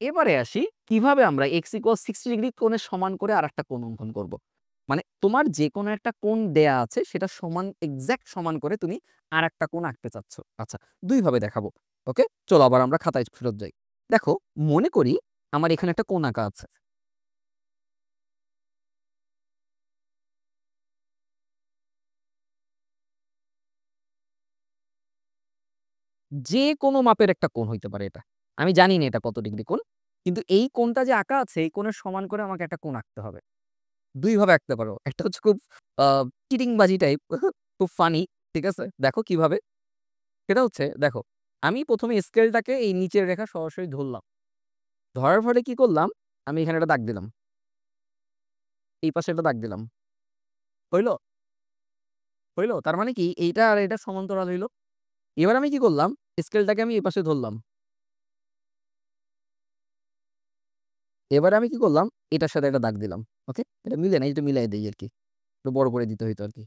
এবারে আসি কিভাবে আমরা x = 60 ডিগ্রি কোণের সমান করে আরেকটা কোণ অঙ্কন করব। মানে তোমার যে কোনো একটা কোণ দেয়া আছে সেটা সমান এক্সাক্ট সমান করে তুমি আরেকটা কোণ আঁকতে চাচ্ছ। আচ্ছা, ২ ভাবে দেখাবো। ওকে? চলো আবার আমরা খাতায় ফেরত যাই। দেখো, মনে করি আমার এখানে একটা কোণ আঁকা আছে। যে কোনো মাপের একটা কোণ হইতে পারে এটা। আমি জানি না এটা কত ডিগ্রি কোণ। কিন্তু এই কোণটা যে আঁকা আছে এই কোণের সমান করে আমাকে একটা কোণ আঁকতে হবে। ২ ভাবে আঁকতে পারো। একটা হচ্ছে খুব আ চিটিংবাজি টাইপ খুব ফানি। ঠিক আছে? দেখো কিভাবে? সেটা হচ্ছে দেখো, আমি ১ম এ স্কেলটাকে এই নিচের রেখা সরাসরি ধরলাম। ধরার ফলে কি করলাম? আমি এখানে একটা দাগ দিলাম। এই পাশে একটা দাগ দিলাম। হইল? হইল? তার মানে কি এইটা আর এটা সমান্তরাল হইল। এবার আমি কি করলাম? স্কেলটাকে আমি এই পাশে ধরলাম। এবারে আমি কি করলাম? এটার সাথে একটা দাগ দিলাম। ওকে? এটা মিলে নাই, এটা মিলায় দেই আরকি। একটু বড় করে দিতে হইতো আরকি।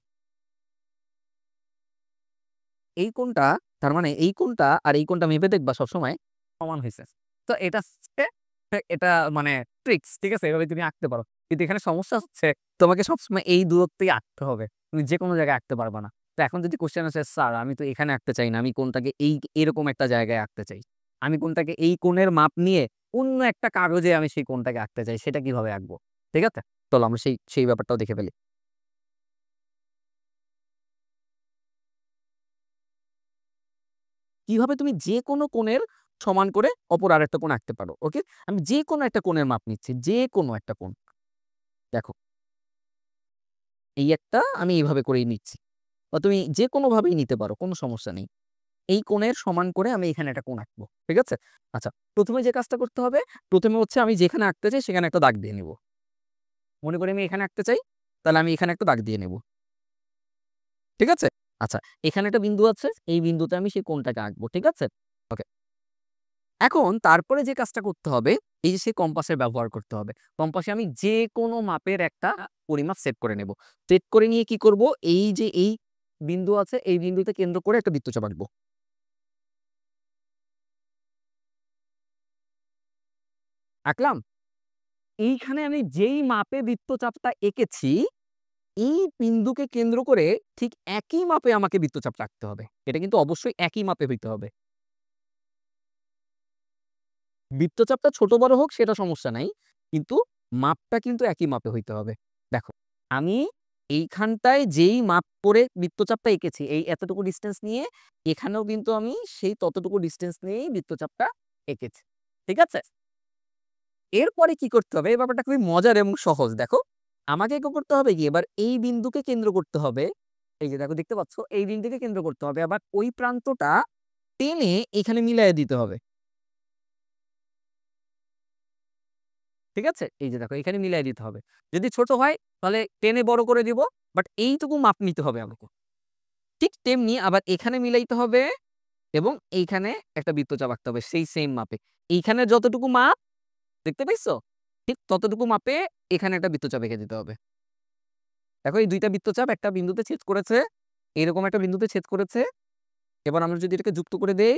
এই কোণটা তার মানে এই কোণটা আর এই কোণটা মেপে দেখবা সবসময় সমান হইছে। তো এটা হচ্ছে এটা মানে ট্রিকস, ঠিক আছে? এভাবে তুমি আঁকতে পারো। কিন্তু এখানে সমস্যা হচ্ছে তোমাকে সবসময় এই দূরত্বেই আঁকতে হবে। তুমি যেকোনো জায়গায় আঁকতে পারবা না। তো এখন যদি কোয়েশ্চেন আসে, "স্যার আমি তো এখানে আঁকতে চাই না। আমি কোণটাকে এরকম একটা জায়গায় আঁকতে চাই। আমি কোণটাকে এই কোণের মাপ নিয়ে অন্য একটা কাগজে আমি সেই কোণটাকে আঁকতে চাই। সেটা কিভাবে আঁকবো?" ঠিক আছে? চলো আমরা সেই ব্যাপারটাও দেখে ফেলি। কিভাবে তুমি যেকোনো কোণের সমান করে অপর আরেকটা কোণ আঁকতে পারো। ওকে? আমি যেকোনো একটা কোণের মাপ নিচ্ছি। যেকোনো একটা কোণ। দেখো, এই একটা আমি এইভাবে করেই নিচ্ছি। বা তুমি যেকোনোভাবেই নিতে পারো। কোনো সমস্যা নেই। এই কোণের সমান করে আমি এখানে একটা কোণ আঁকবো। ঠিক আছে? আচ্ছা, ১ম এ যে কাজটা করতে হবে, ১ম এ হচ্ছে আমি যেখানে আঁকতে চাই সেখানে একটা দাগ দিয়ে নিব। মনে করি আমি এখানে আঁকতে চাই, তাহলে আমি এখানে একটা দাগ দিয়ে নিব। ঠিক আছে? আচ্ছা, এখানে একটা বিন্দু আছে। এই বিন্দুতে আমি সেই কোণটাকে আঁকবো। ঠিক আছে? ওকে। এখন তারপরে যে কাজটা করতে হবে, এই যে সেই কম্পাসের ব্যবহার করতে হবে। কম্পাসে আমি যেকোনো মাপের একটা পরিমাপ সেট করে নেব। সেট করে নিয়ে কি করব? এই যে এই বিন্দু আছে, এই বিন্দুতে কেন্দ্র করে একটা বৃত্তচাপ আঁকবো। আঁকলাম? এইখানে আমি যেই মাপে বৃত্তচাপটা এঁকেছি, এই বিন্দুকে কেন্দ্র করে ঠিক একই মাপে আমাকে বৃত্তচাপটা আঁকতে হবে। এটা কিন্তু অবশ্যই একই মাপে হইতে হবে। বৃত্তচাপটা ছোট বড় হোক সেটা সমস্যা নাই। কিন্তু মাপটা কিন্তু একই মাপে হইতে হবে। দেখো, আমি এইখানটায় যেই মাপ করে বৃত্তচাপটা এঁকেছি, এই এতটুকু ডিসট্যান্স নিয়ে এখানেও কিন্তু আমি সেই ততটুকু ডিসট্যান্স নিয়েই বৃত্তচাপটা এঁকেছি। ঠিক আছে? এরপরে কি করতে হবে? এই ব্যাপারটা খুবই মজার এবং সহজ। দেখো, আমাকে কি করতে হবে কি এবার এই বিন্দুকে কেন্দ্র করতে হবে। এই যে দেখো, দেখতে পাচ্ছ? এই বিন্দুকে কেন্দ্র করতে হবে। আবার ওই প্রান্তটা টেনে এখানে মিলাইয়া দিতে হবে। ঠিক আছে? এই যে দেখো, এখানে মিলায় দিতে হবে। যদি ছোট হয় তাহলে টেনে বড় করে দিব। বাট এইটুকু মাপ নিতে হবে আমাকে। ঠিক তেমনি আবার এখানে মিলাইতে হবে এবং এইখানে একটা বৃত্তচাপ আঁকতে হবে সেই সেম মাপে। এইখানে যতটুকু মাপ দেখতে পাইছো? ঠিক ততটুকু মাপে এখানে একটা বৃত্তচাপ এঁকে দিতে হবে। দেখো, এই ২ টা বৃত্তচাপ একটা বিন্দুতে ছেদ করেছে। এরকম একটা বিন্দুতে ছেদ করেছে। এবার আমরা যদি এটাকে যুক্ত করে দেই,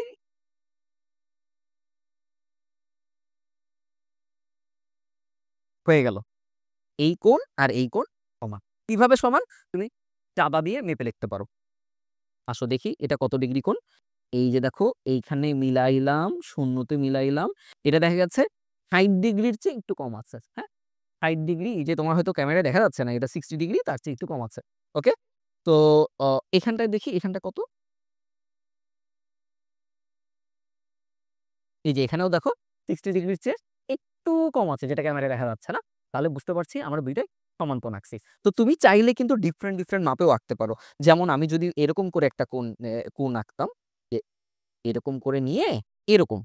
হয়ে গেল। এই কোণ আর এই কোণ সমান। কিভাবে সমান? তুমি চাঁদা দিয়ে মেপে লিখতে পারো। আসো দেখি এটা কত ডিগ্রি কোণ? এই যে দেখো, এইখানে মিলাইলাম, শূন্যতে মিলাইলাম। এটা দেখা যাচ্ছে ৬০ ডিগ্রির চেয়ে একটু কম আছে। হ্যাঁ? ৬০ ডিগ্রি, এই যে তোমার হয়তো ক্যামেরায় দেখা যাচ্ছে না। এটা 60 ডিগ্রি, তার চেয়ে একটু কম আছে। ওকে? তো অ এখানটায় দেখি এখানটা কত? এই যে এখানেও দেখো 60 ডিগ্রির চেয়ে একটু কম আছে, যেটা ক্যামেরায় দেখা যাচ্ছে না। তাহলে বুঝতে পারছি আমরা ২ টাই সমান কোণ আঁকছি। তো তুমি চাইলে কিন্তু ডিফারেন্ট মাপেও আঁকতে পারো। যেমন আমি যদি এরকম করে একটা কোণ আঁকতাম, যে এরকম করে নিয়ে এরকম।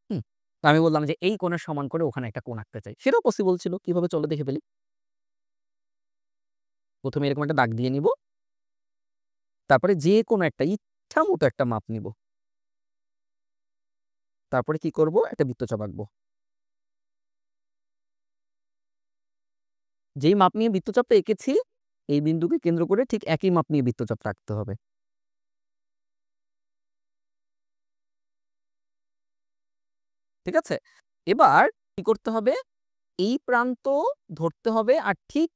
হুম? তো আমি বললাম যে এই কোণের সমান করে ওখানে একটা কোণ আঁকতে চাই। সেটাও পসিবল ছিল। কিভাবে চলো দেখে ফেলি। ১ম এ এরকম একটা দাগ দিয়ে নিব। তারপরে যেকোনো একটা ইচ্ছামত একটা মাপ নিব। তারপরে কি করব? একটা বৃত্তচাপ আঁকবো। যেই মাপ নিয়ে বৃত্তচাপটা এঁকেছি, এই বিন্দুকে কেন্দ্র করে ঠিক একই মাপ নিয়ে বৃত্তচাপটা আঁকতে হবে। ঠিক আছে? এবার কি করতে হবে? এই প্রান্ত ধরতে হবে আর ঠিক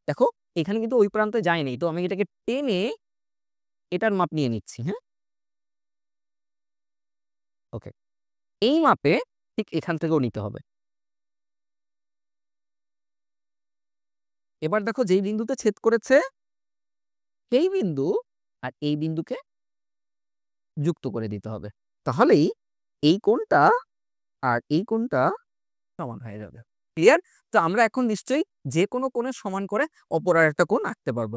দেখো এখানে কিন্তু ওই প্রান্তে যায়নি। তো আমি এটাকে টেনে এটার মাপ নিয়ে নিচ্ছি, হ্যাঁ? ওকে। এই মাপে ঠিক এখান থেকেও নিতে হবে। এবার দেখো যেই বিন্দুতে ছেদ করেছে সেই বিন্দু আর এই বিন্দুকে যুক্ত করে দিতে হবে। তাহলেই এই কোণটা আর এই কোণটা সমান হয়ে যাবে। ক্লিয়ার? তো আমরা এখন নিশ্চয়ই যেকোনো কোণের সমান করে অপর আরেকটা কোণ আঁকতে পারবো।